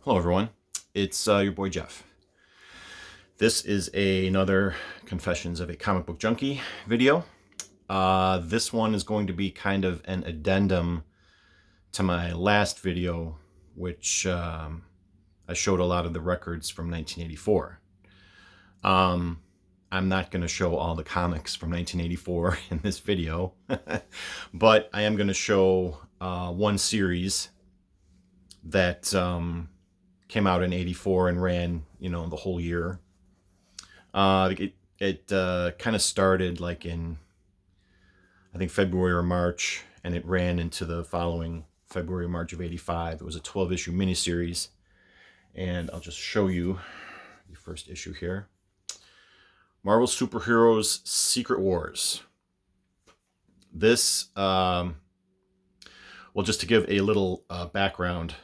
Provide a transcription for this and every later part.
Hello everyone, it's your boy Jeff. This is another Confessions of a Comic Book Junkie video. This one is going to be kind of an addendum to my last video, which I showed a lot of the records from 1984. I'm not going to show all the comics from 1984 in this video, but I am going to show one series that came out in 84 and ran, the whole year. It kind of started like in, I think, February or March, and it ran into the following February or March of 85. It was a 12-issue miniseries, and I'll just show you the first issue here. Marvel Superheroes Secret Wars. This, well, just to give a little background,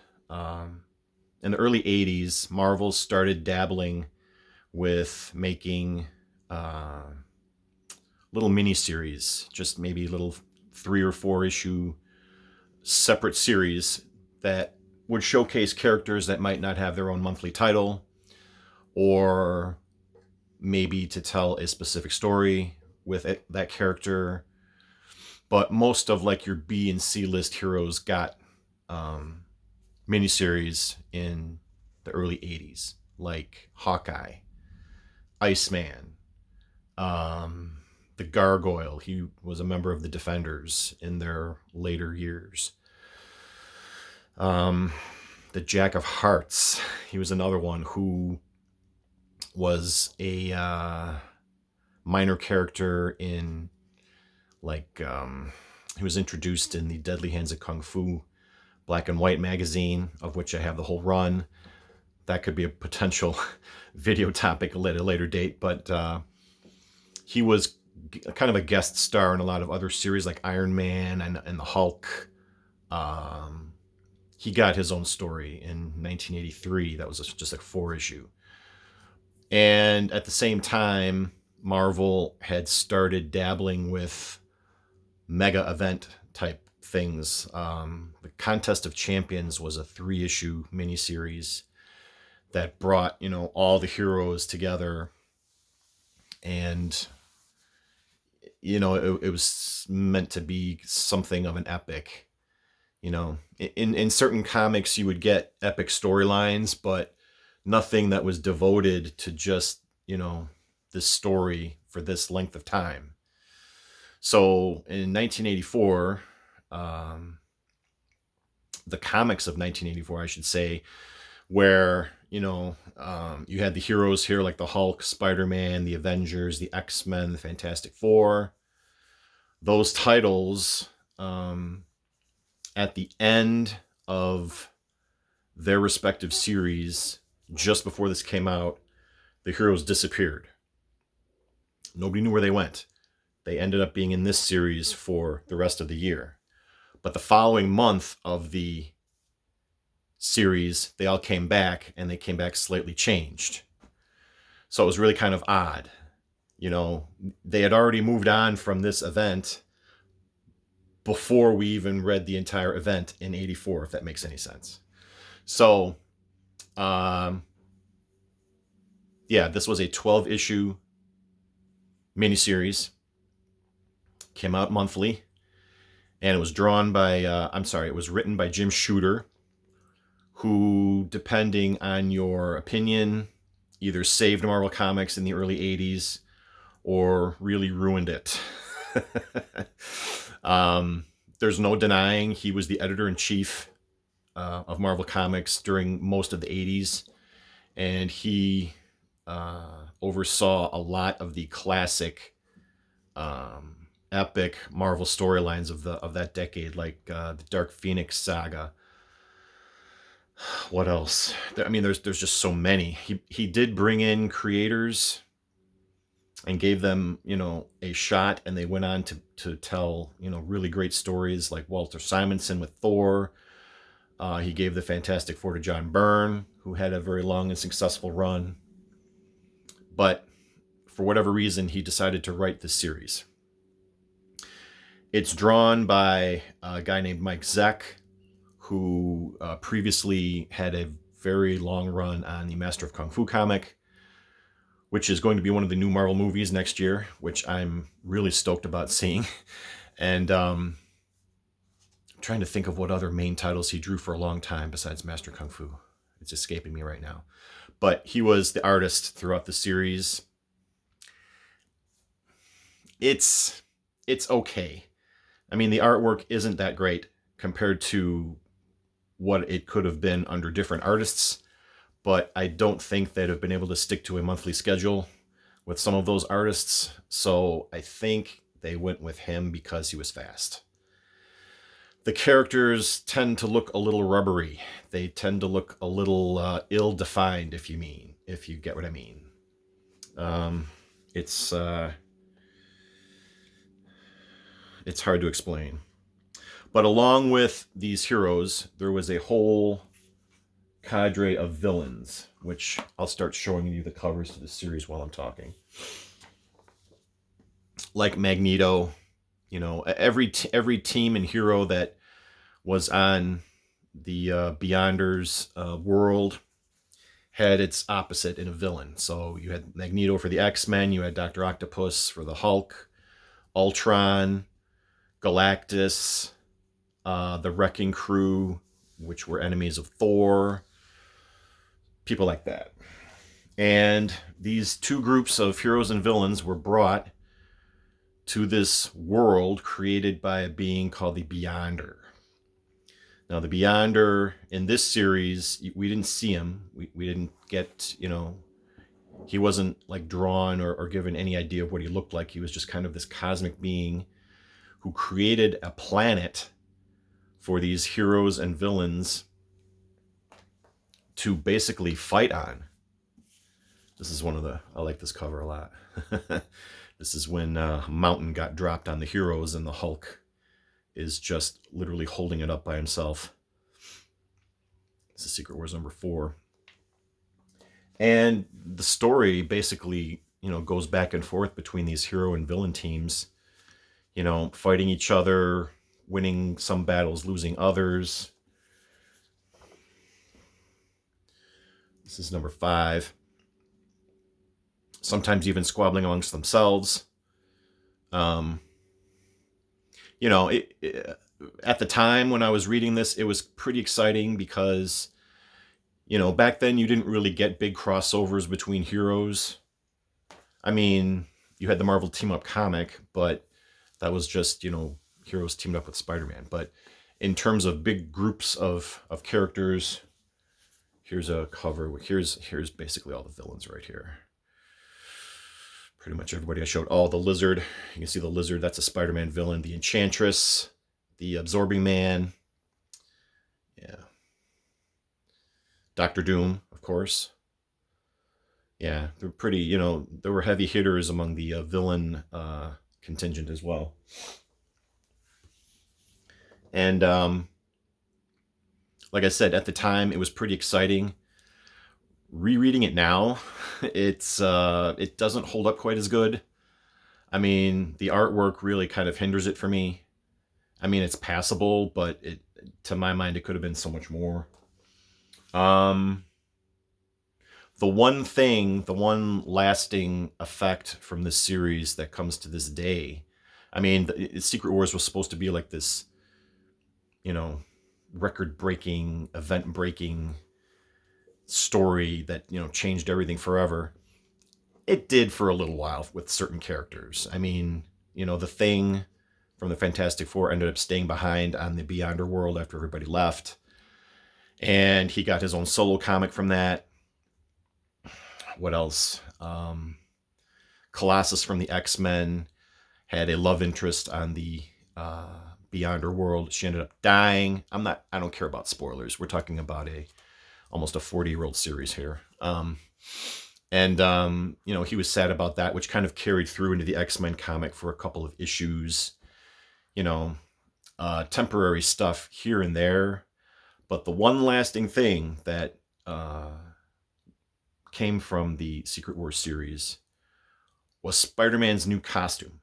in the early 80s, Marvel started dabbling with making little mini-series, just maybe little 3 or 4 issue separate series that would showcase characters that might not have their own monthly title, or maybe to tell a specific story with that character. But most of like your B and C list heroes got miniseries in the early 80s, like Hawkeye, Iceman, the Gargoyle. He was a member of the Defenders in their later years. The Jack of Hearts. He was another one who was a minor character in, like, he was introduced in the Deadly Hands of Kung Fu Black and White magazine, of which I have the whole run. That could be a potential video topic at a later date, but he was kind of a guest star in a lot of other series like Iron Man and the Hulk. He got his own story in 1983. That was just like 4-issue. And at the same time, Marvel had started dabbling with mega event type things. The Contest of Champions was a 3-issue miniseries that brought, all the heroes together. And, it was meant to be something of an epic. In certain comics, you would get epic storylines, but nothing that was devoted to just, this story for this length of time. So in 1984, the comics of 1984, I should say, where, you had the heroes here like the Hulk, Spider-Man, the Avengers, the X-Men, the Fantastic Four. Those titles, at the end of their respective series, just before this came out, the heroes disappeared. Nobody knew where they went. They ended up being in this series for the rest of the year. But the following month of the series, they all came back, and they came back slightly changed. So it was really kind of odd. They had already moved on from this event before we even read the entire event in 84, if that makes any sense. So, yeah, this was a 12-issue miniseries. Came out monthly, and it was drawn by, it was written by Jim Shooter, who, depending on your opinion, either saved Marvel Comics in the early 80s or really ruined it. There's no denying he was the editor-in-chief of Marvel Comics during most of the 80s, and he oversaw a lot of the classic epic Marvel storylines of that decade, like the Dark Phoenix saga. What else? There's just so many. He did bring in creators and gave them, a shot, and they went on to tell, really great stories, like Walter Simonson with Thor. He gave the Fantastic Four to John Byrne, who had a very long and successful run. But for whatever reason, he decided to write this series. It's drawn by a guy named Mike Zeck, who previously had a very long run on the Master of Kung Fu comic, which is going to be one of the new Marvel movies next year, which I'm really stoked about seeing. And I'm trying to think of what other main titles he drew for a long time besides Master Kung Fu. It's escaping me right now. But he was the artist throughout the series. It's okay. I mean, the artwork isn't that great compared to what it could have been under different artists, but I don't think they'd have been able to stick to a monthly schedule with some of those artists, so I think they went with him because he was fast. The characters tend to look a little rubbery. They tend to look a little ill-defined, if you get what I mean. It's hard to explain. But along with these heroes, there was a whole cadre of villains, which I'll start showing you the covers to the series while I'm talking. Like Magneto, you know, every team and hero that was on the Beyonders world had its opposite in a villain. So you had Magneto for the X-Men, you had Dr. Octopus for the Hulk, Ultron, Galactus, the Wrecking Crew, which were enemies of Thor, people like that. And these two groups of heroes and villains were brought to this world created by a being called the Beyonder. Now, the Beyonder in this series, we didn't see him. We didn't get, you know, he wasn't like drawn or given any idea of what he looked like. He was just kind of this cosmic being who created a planet for these heroes and villains to basically fight on. This is I like this cover a lot. This is when a mountain got dropped on the heroes and the Hulk is just literally holding it up by himself. This is Secret Wars number 4. And the story basically, you know, goes back and forth between these hero and villain teams, you know, fighting each other, winning some battles, losing others. This is number 5. Sometimes even squabbling amongst themselves. You know, at the time when I was reading this, it was pretty exciting because, you know, back then you didn't really get big crossovers between heroes. I mean, you had the Marvel team-up comic, but that was just, you know, heroes teamed up with Spider-Man. But in terms of big groups of characters, here's a cover. Here's basically all the villains right here. Pretty much everybody I showed. Oh, the Lizard. You can see the Lizard. That's a Spider-Man villain. The Enchantress. The Absorbing Man. Yeah. Dr. Doom, of course. Yeah, they're pretty, you know, there were heavy hitters among the villain contingent as well. And like I said, at the time, it was pretty exciting. Rereading it now, it doesn't hold up quite as good. I mean, the artwork really kind of hinders it for me. I mean, it's passable, but to my mind, it could have been so much more. The one lasting effect from this series that comes to this day, I mean, Secret Wars was supposed to be like this, you know, record-breaking, event-breaking story that, you know, changed everything forever. It did for a little while with certain characters. I mean, you know, the Thing from the Fantastic Four ended up staying behind on the Beyonder world after everybody left. And he got his own solo comic from that. What else? Colossus from the X-Men had a love interest on the Beyonder world. She ended up dying. I don't care about spoilers. We're talking about almost a 40-year-old series here. You know, he was sad about that, which kind of carried through into the X-Men comic for a couple of issues. You know, temporary stuff here and there. But the one lasting thing that came from the Secret Wars series was Spider-Man's new costume.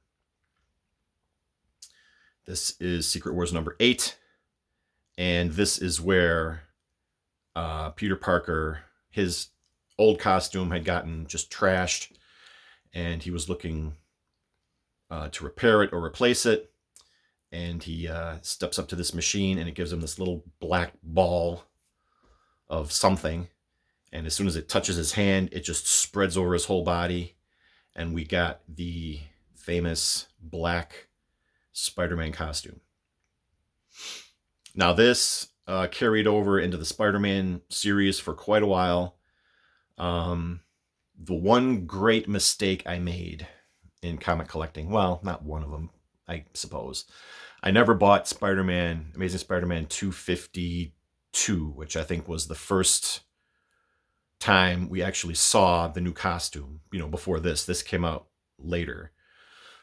This is Secret Wars number 8. And this is where Peter Parker, his old costume had gotten just trashed, and he was looking to repair it or replace it. And he steps up to this machine, and it gives him this little black ball of something. And as soon as it touches his hand, it just spreads over his whole body. And we got the famous black Spider-Man costume. Now this carried over into the Spider-Man series for quite a while. The one great mistake I made in comic collecting, well, not one of them, I suppose, I never bought Spider-Man, Amazing Spider-Man 252, which I think was the first time we actually saw the new costume. Before this came out later.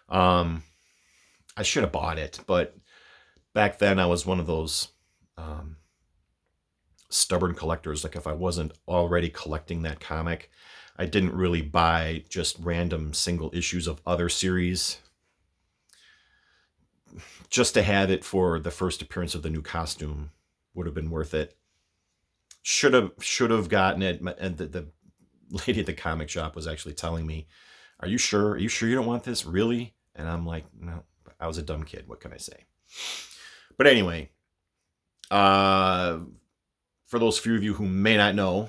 I should have bought it, but back then I was one of those stubborn collectors. Like, if I wasn't already collecting that comic, I didn't really buy just random single issues of other series. Just to have it for the first appearance of the new costume would have been worth it. Should have gotten it. And the lady at the comic shop was actually telling me, "Are you sure? Are you sure you don't want this? Really?" And I'm like, "No, I was a dumb kid. What can I say?" But anyway, for those few of you who may not know,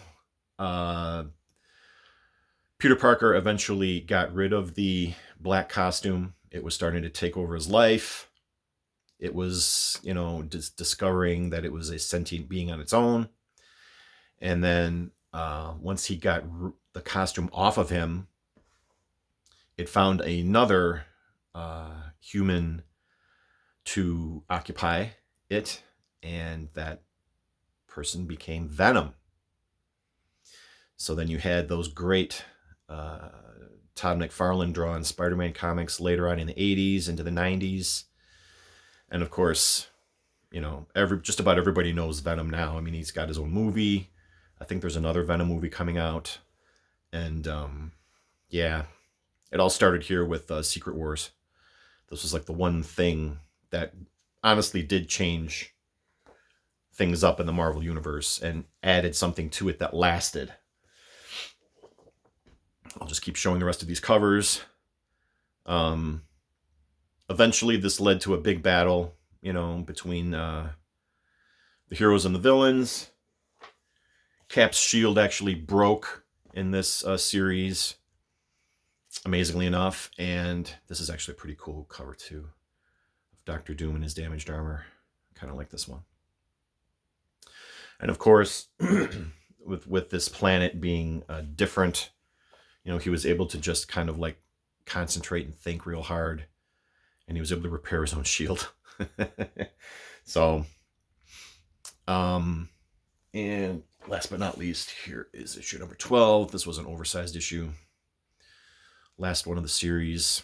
Peter Parker eventually got rid of the black costume. It was starting to take over his life. It was, discovering that it was a sentient being on its own. And then once he got the costume off of him, it found another human to occupy it, and that person became Venom. So then you had those great Todd McFarlane drawn Spider-Man comics later on in the 80s into the 90s. And of course, just about everybody knows Venom now. I mean, he's got his own movie. I think there's another Venom movie coming out. And yeah, it all started here with Secret Wars. This was like the one thing that honestly did change things up in the Marvel Universe and added something to it that lasted. I'll just keep showing the rest of these covers. Eventually, this led to a big battle, between the heroes and the villains. Cap's shield actually broke in this series, amazingly enough. And this is actually a pretty cool cover, too, of Dr. Doom and his damaged armor. Kind of like this one. And of course, with this planet being different, he was able to just kind of like concentrate and think real hard. And he was able to repair his own shield. So, and last but not least, here is issue number 12. This was an oversized issue. Last one of the series.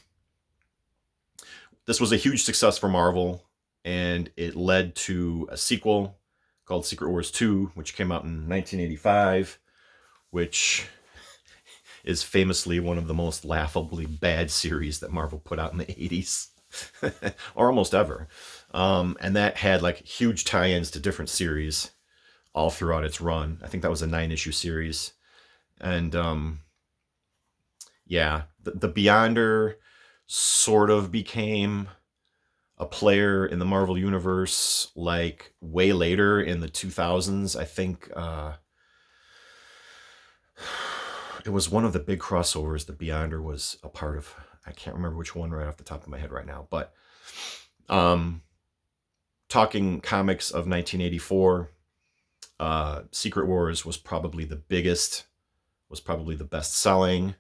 This was a huge success for Marvel, and it led to a sequel called Secret Wars 2, which came out in 1985, which is famously one of the most laughably bad series that Marvel put out in the 80s. Or almost ever. And that had like huge tie-ins to different series all throughout its run. I think that was a 9-issue series. And yeah, the Beyonder sort of became a player in the Marvel Universe like way later in the 2000s. I think it was one of the big crossovers that Beyonder was a part of. I can't remember which one right off the top of my head right now, but talking comics of 1984, Secret Wars was probably the biggest, was probably the best selling.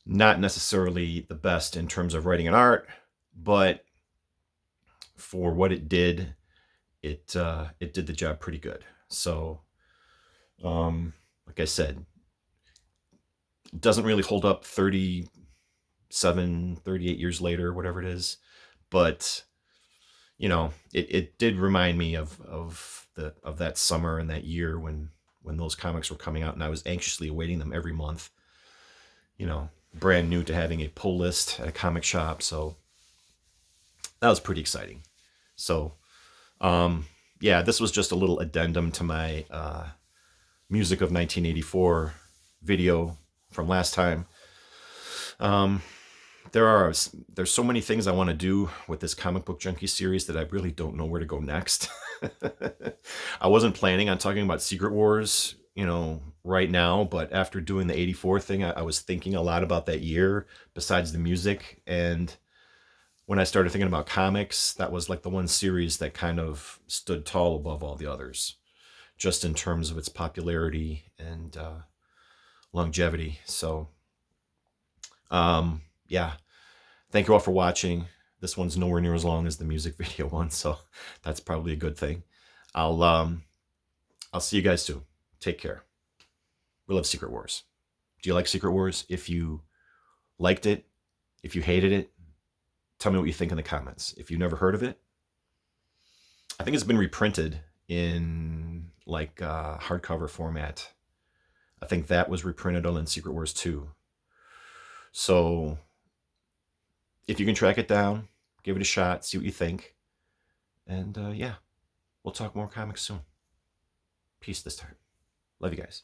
Not necessarily the best in terms of writing and art, but for what it did, it did the job pretty good. So, like I said, it doesn't really hold up 38 years later, whatever it is. But, it did remind me of that summer and that year when those comics were coming out, and I was anxiously awaiting them every month. Brand new to having a pull list at a comic shop. So that was pretty exciting. So, yeah, this was just a little addendum to my Music of 1984 video from last time. There's so many things I want to do with this Comic Book Junkie series that I really don't know where to go next. I wasn't planning on talking about Secret Wars, right now, but after doing the 84 thing, I was thinking a lot about that year besides the music. And when I started thinking about comics, that was like the one series that kind of stood tall above all the others, just in terms of its popularity and longevity. So, yeah, thank you all for watching. This one's nowhere near as long as the music video one, so that's probably a good thing. I'll see you guys soon. Take care. We love Secret Wars. Do you like Secret Wars? If you liked it, if you hated it, tell me what you think in the comments. If you've never heard of it, I think it's been reprinted in like hardcover format. I think that was reprinted on Secret Wars 2. So if you can track it down, give it a shot, see what you think. And yeah, we'll talk more comics soon. Peace this time. Love you guys.